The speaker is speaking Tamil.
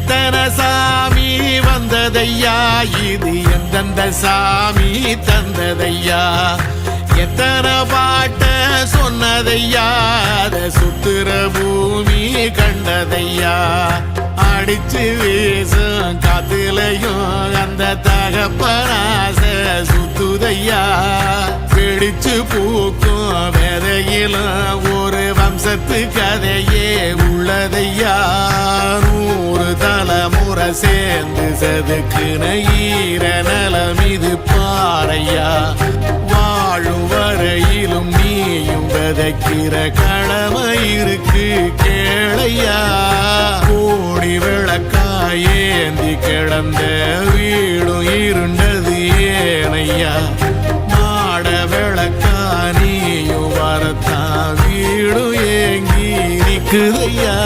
எத்தனை சாமி வந்ததையா, இது எந்தெந்த சாமி தந்ததையா, எத்தனை பாட்ட சொன்னதையா, அத சுத்துற பூமி கண்டதையா, அடிச்சு வீசும் காத்துலையும் அந்த தகப்பனாச சுத்துதையா, பிடிச்சு பூக்கும் விதையிலும் ஒரு வம்சத்து கதையே உள்ளதையா, 100 தலைமுறை சேர்ந்து செதுக்குன ஈர நலம் இது பாறையா, வாழும் வரையிலும் நீயும் விதைக்கிற கடமை இருக்கு கேளையா, கோடி விளக்காயேந்தி கிடந்த வீடும் இருண்டது ஏனையா, மாட விளக்கா நீயும் வரத்தான் வீடும் ஏங்கி நிக்குதையா.